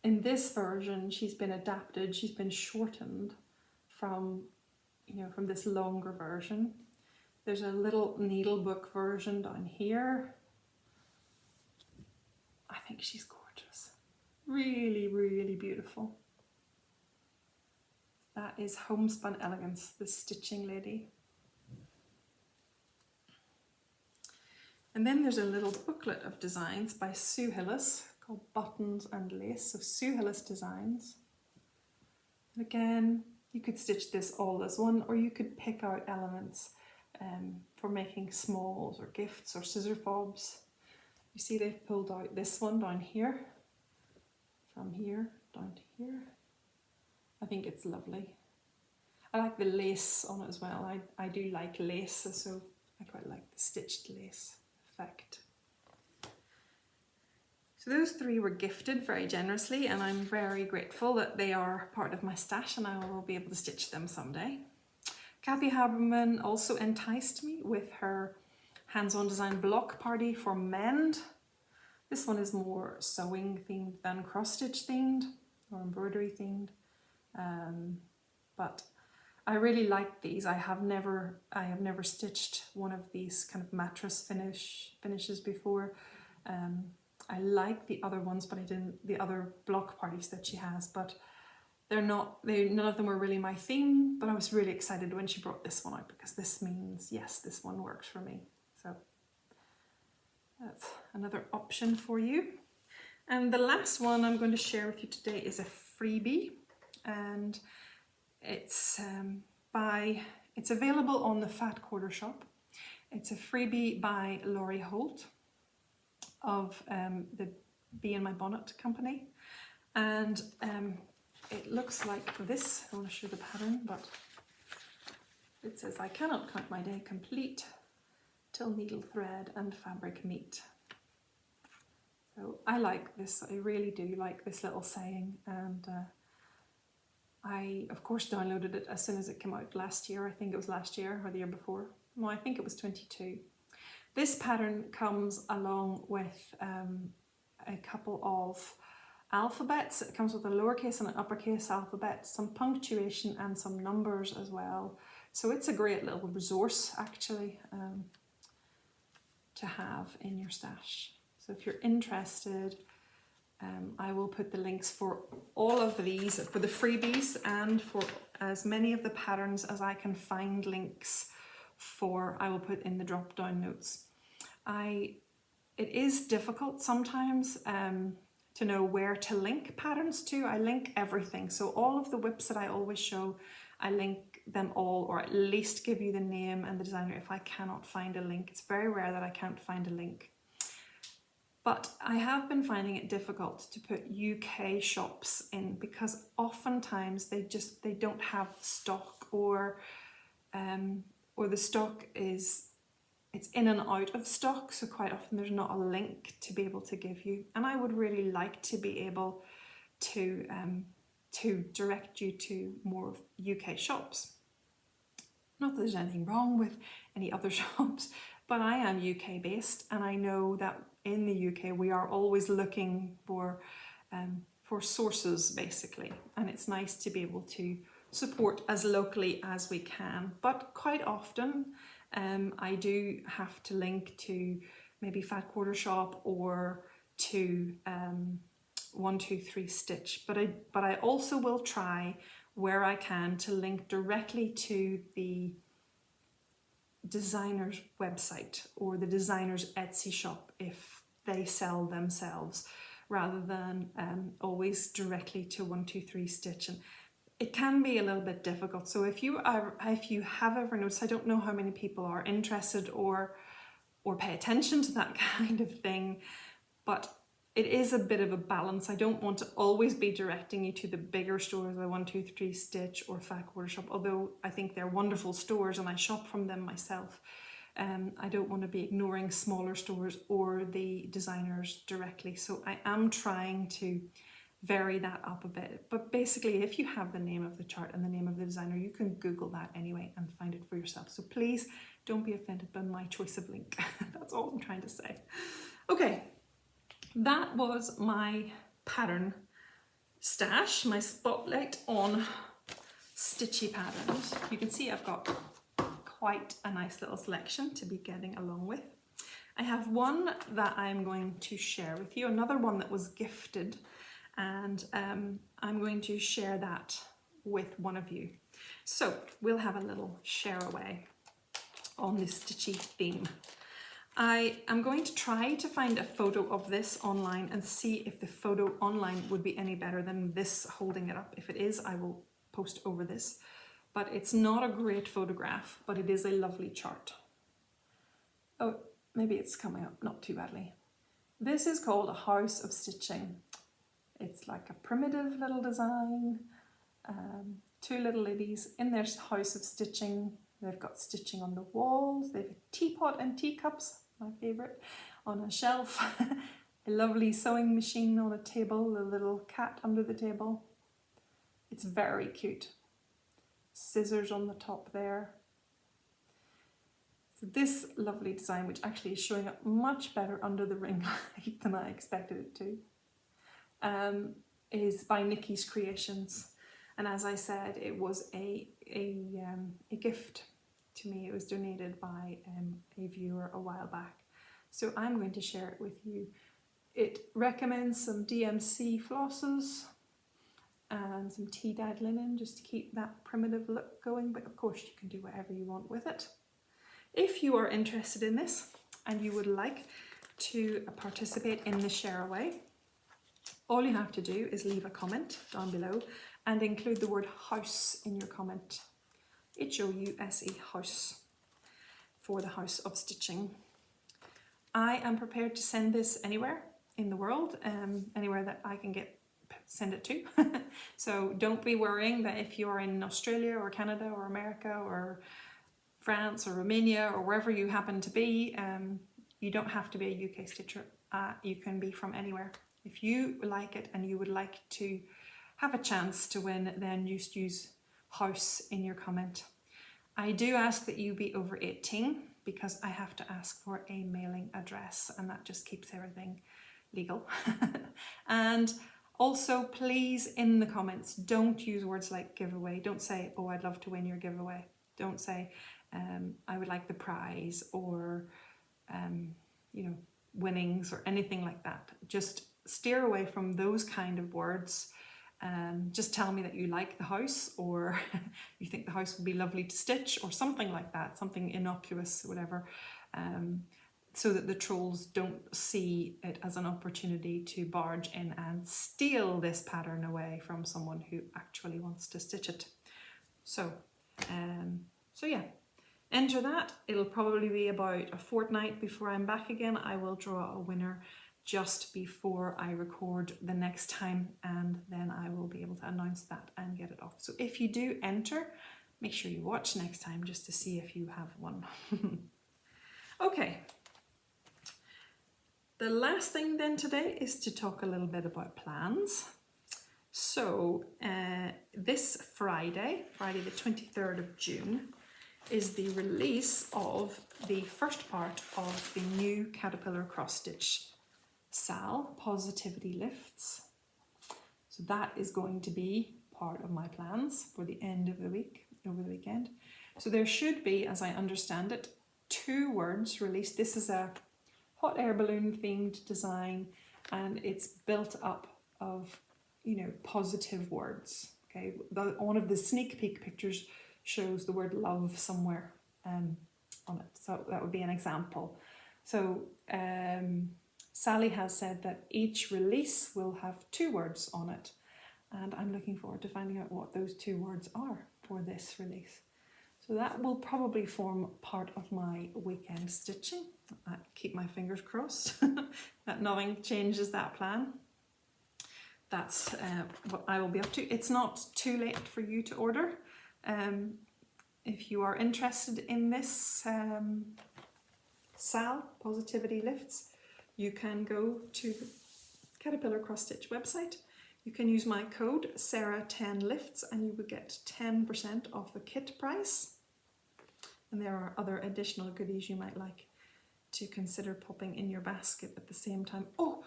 in this version, she's been adapted, she's been shortened from, you know, from this longer version. There's a little needle book version down here. I think she's gorgeous. Really, really beautiful. That is Homespun Elegance, the stitching lady. And then there's a little booklet of designs by Sue Hillis called Buttons and Lace. So Sue Hillis Designs. And again, you could stitch this all as one, or you could pick out elements for making smalls or gifts or scissor fobs. You see they've pulled out this one down here, from here down to here. I think it's lovely. I like the lace on it as well. I do like lace, so I quite like the stitched lace effect. So those three were gifted very generously, and I'm very grateful that they are part of my stash and I will be able to stitch them someday. Kathy Haberman also enticed me with her hands-on design block party for Mend. This one is more sewing themed than cross stitch themed or embroidery themed, but I really like these. I have never stitched one of these kind of mattress finishes before. I like the other ones, but I didn't, the other block parties that she has, but none of them were really my theme, but I was really excited when she brought this one out because this means, yes, this one works for me. So that's another option for you. And the last one I'm going to share with you today is a freebie, and it's available on the Fat Quarter shop. It's a freebie by Laurie Holt of the Bee in My Bonnet company, and it looks like this. I want to show the pattern, but it says, "I cannot count my day complete till needle thread and fabric meet." So I like this. I really do like this little saying, and I of course downloaded it as soon as it came out last year. I think it was last year or the year before. No, I think it was 22. This pattern comes along with a couple of alphabets. It comes with a lowercase and an uppercase alphabet, some punctuation and some numbers as well. So it's a great little resource actually to have in your stash. So if you're interested, I will put the links for all of these, for the freebies and for as many of the patterns as I can find links for, I will put in the drop down notes. It is difficult sometimes to know where to link patterns to. I link everything. So all of the whips that I always show, I link them all, or at least give you the name and the designer if I cannot find a link. It's very rare that I can't find a link. But I have been finding it difficult to put UK shops in because oftentimes they don't have stock, or the stock it's in and out of stock, so quite often there's not a link to be able to give you. And I would really like to be able to direct you to more UK shops. Not that there's anything wrong with any other shops, but I am UK based, and I know that in the UK we are always looking for sources basically, and it's nice to be able to support as locally as we can. But quite often I do have to link to maybe Fat Quarter Shop or to 123 Stitch, but I also will try where I can to link directly to the designer's website or the designer's Etsy shop if they sell themselves, rather than always directly to 123 Stitch. And it can be a little bit difficult. So if you have ever noticed, I don't know how many people are interested or pay attention to that kind of thing, but it is a bit of a balance. I don't want to always be directing you to the bigger stores, like 123 Stitch or Fat Quarter Shop, although I think they're wonderful stores and I shop from them myself. I don't want to be ignoring smaller stores or the designers directly. So I am trying to vary that up a bit. But basically, if you have the name of the chart and the name of the designer, you can Google that anyway and find it for yourself. So please don't be offended by my choice of link. That's all I'm trying to say. Okay, that was my pattern stash, my spotlight on stitchy patterns. You can see I've got quite a nice little selection to be getting along with. I have one that I'm going to share with you, another one that was gifted, and I'm going to share that with one of you. So we'll have a little share away on this stitchy theme. I am going to try to find a photo of this online and see if the photo online would be any better than this holding it up. If it is, I will post over this. But it's not a great photograph, but it is a lovely chart. Oh, maybe it's coming up not too badly. This is called a house of stitching. It's like a primitive little design. Two little ladies in their house of stitching. They've got stitching on the walls. They've a teapot and teacups, my favourite, on a shelf. A lovely sewing machine on a table, a little cat under the table. It's very cute. Scissors on the top there. So this lovely design, which actually is showing up much better under the ring light than I expected it to, is by Nikki's Creations. And as I said, it was a gift to me. It was donated by a viewer a while back. So I'm going to share it with you. It recommends some DMC flosses and some tea-dyed linen just to keep that primitive look going. But of course you can do whatever you want with it. If you are interested in this and you would like to participate in the share away, all you have to do is leave a comment down below and include the word house in your comment. H-O-U-S-E, house, for the house of stitching. I am prepared to send this anywhere in the world, anywhere that I can send it to. So don't be worrying that if you're in Australia or Canada or America or France or Romania or wherever you happen to be, you don't have to be a UK stitcher. You can be from anywhere. If you like it and you would like to have a chance to win, then just use house in your comment. I do ask that you be over 18 because I have to ask for a mailing address, and that just keeps everything legal. And also, please, in the comments, don't use words like giveaway. Don't say, oh, I'd love to win your giveaway. Don't say, I would like the prize, or you know, winnings or anything like that. Just steer away from those kind of words. Just tell me that you like the house, or you think the house would be lovely to stitch, or something like that, something innocuous, whatever, so that the trolls don't see it as an opportunity to barge in and steal this pattern away from someone who actually wants to stitch it. So yeah, enter that. It'll probably be about a fortnight before I'm back again. I will draw a winner just before I record the next time, and then I will be able to announce that and get it off. So if you do enter, make sure you watch next time just to see if you have won. Okay. The last thing then today is to talk a little bit about plans. So this Friday the 23rd of June, is the release of the first part of the new Caterpillar Cross Stitch SAL, Positivity Lifts. So that is going to be part of my plans for the end of the week, over the weekend. So there should be, as I understand it, 2 words released. This is a hot air balloon themed design, and it's built up of, you know, positive words. Okay, one of the sneak peek pictures shows the word love somewhere on it. So that would be an example. So Sally has said that each release will have 2 words on it, and I'm looking forward to finding out what those 2 words are for this release. So that will probably form part of my weekend stitching. I keep my fingers crossed that nothing changes that plan. That's what I will be up to. It's not too late for you to order. If you are interested in this SAL, Positivity Lifts, you can go to the Caterpillar Cross Stitch website. You can use my code SARAH10LIFTS and you will get 10% off the kit price. And there are other additional goodies you might like to consider popping in your basket at the same time. Oh,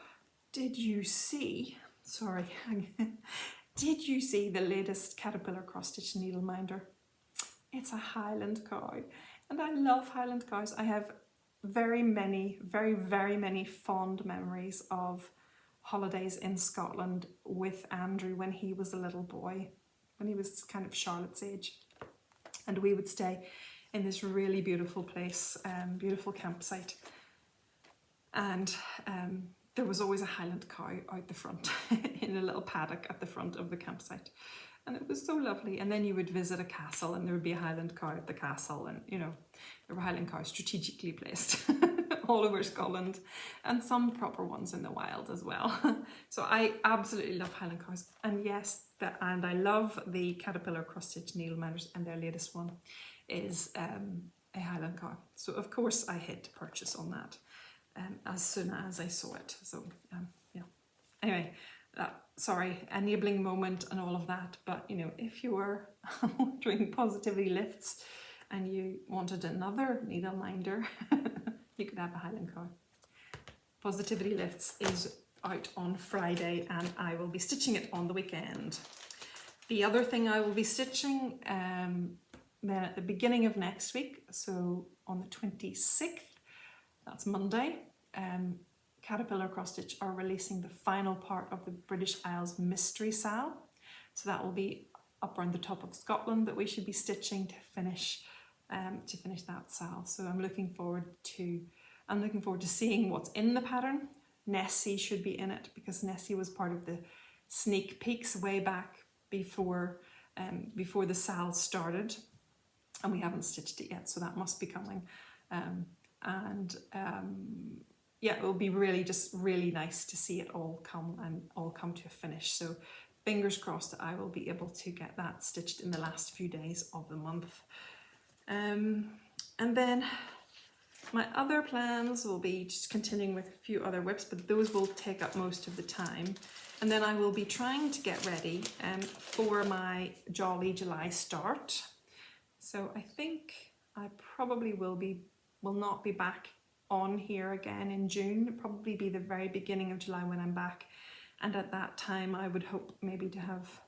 did you see, sorry, Did you see the latest Caterpillar cross-stitch needle minder? It's a Highland cow, and I love Highland cows. I have very many fond memories of holidays in Scotland with Andrew when he was a little boy, when he was kind of Charlotte's age. And we would stay in this really beautiful place, beautiful campsite. And there was always a Highland cow out the front in a little paddock at the front of the campsite. And it was so lovely. And then you would visit a castle and there would be a Highland cow at the castle. And, you know, there were Highland cows strategically placed all over Scotland, and some proper ones in the wild as well. So I absolutely love Highland cows. And yes, and I love the Caterpillar cross-stitch needle minders, and their latest one is a Highland cow. So of course I hit purchase on that as soon as I saw it. So yeah. Anyway, sorry, enabling moment and all of that, but you know, if you were doing Positivity Lifts and you wanted another needle minder, you could have a Highland cow. Positivity Lifts is out on Friday and I will be stitching it on the weekend. The other thing I will be stitching then at the beginning of next week, so on the 26th, that's Monday, Caterpillar Cross Stitch are releasing the final part of the British Isles Mystery SAL. So that will be up around the top of Scotland that we should be stitching to finish that SAL. So I'm looking forward to seeing what's in the pattern. Nessie should be in it because Nessie was part of the sneak peeks way back before the SAL started, and we haven't stitched it yet, so that must be coming. Yeah, it will be really nice to see it all come to a finish. So fingers crossed that I will be able to get that stitched in the last few days of the month. And then my other plans will be just continuing with a few other whips, but those will take up most of the time. And then I will be trying to get ready for my Jolly July start. So I think I probably will not be back on here again in June. It'll probably be the very beginning of July when I'm back, and at that time I would hope maybe to have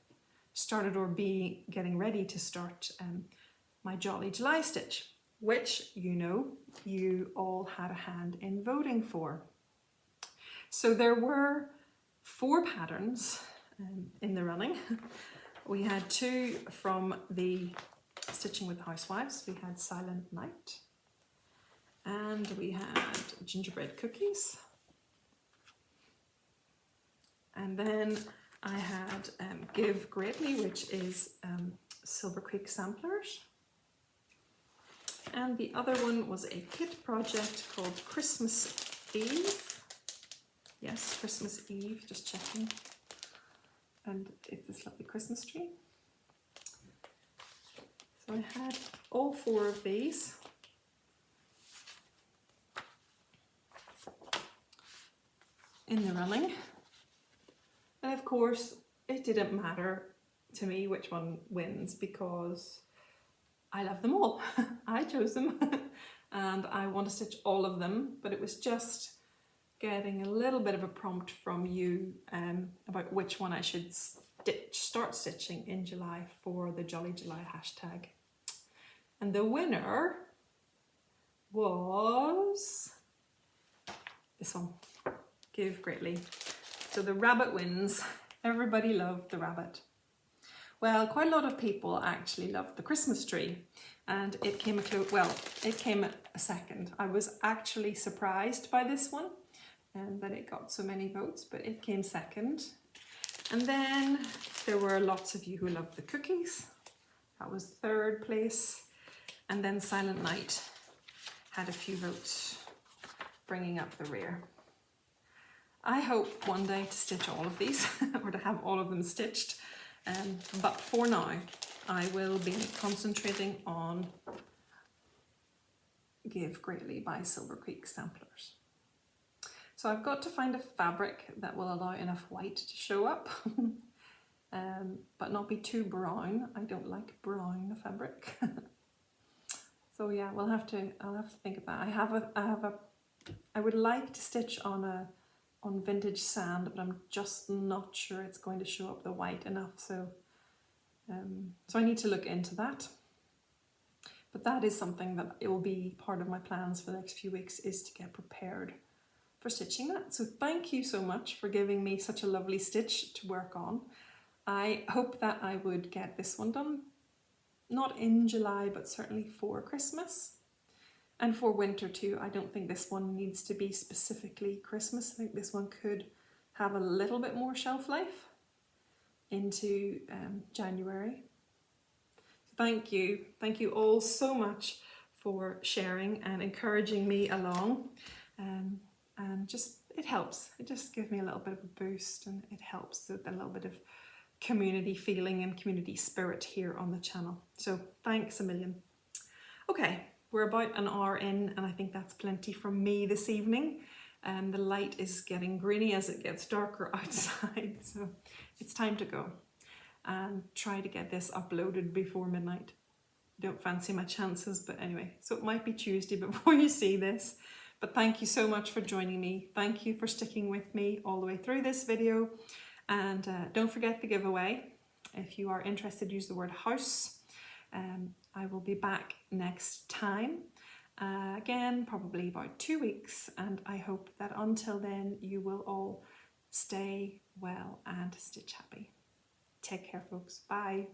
started or be getting ready to start my Jolly July stitch, which you all had a hand in voting for. So there were 4 patterns in the running. We had 2 from the Stitching with Housewives. We had Silent Night, and we had Gingerbread Cookies, and then I had Give Greatly, which is Silver Creek Samplers, and the other one was a kit project called Christmas Eve. Yes, Christmas Eve, just checking. And it's this lovely Christmas tree. So I had all 4 of these. In the running, and of course it didn't matter to me which one wins because I love them all. I chose them and I want to stitch all of them, but it was just getting a little bit of a prompt from you about which one I should start stitching in July for the Jolly July hashtag. And the winner was this one. Give Greatly. So the rabbit wins. Everybody loved the rabbit. Well, quite a lot of people actually loved the Christmas tree, and it came a second. I was actually surprised by this one and that it got so many votes, but it came second. And then there were lots of you who loved the cookies. That was 3rd place. And then Silent Night had a few votes, bringing up the rear. I hope one day to stitch all of these or to have all of them stitched, but for now I will be concentrating on Give Greatly by Silver Creek Samplers. So I've got to find a fabric that will allow enough white to show up, but not be too brown. I don't like brown fabric. So yeah, I'll have to think of that. I would like to stitch on on vintage sand, but I'm just not sure it's going to show up the white enough. So I need to look into that. But that is something that it will be part of my plans for the next few weeks, is to get prepared for stitching that. So thank you so much for giving me such a lovely stitch to work on. I hope that I would get this one done, not in July, but certainly for Christmas. And for winter too. I don't think this one needs to be specifically Christmas. I think this one could have a little bit more shelf life into January. So thank you all so much for sharing and encouraging me along. And just, it helps. It just gives me a little bit of a boost, and it helps with a little bit of community feeling and community spirit here on the channel. So thanks a million. Okay. We're about an hour in, and I think that's plenty from me this evening. The light is getting greeny as it gets darker outside, so it's time to go and try to get this uploaded before midnight. Don't fancy my chances, but anyway, so it might be Tuesday before you see this. But thank you so much for joining me. Thank you for sticking with me all the way through this video. And don't forget the giveaway. If you are interested, use the word house. I will be back next time, again, probably about 2 weeks, and I hope that until then you will all stay well and stitch happy. Take care, folks. Bye.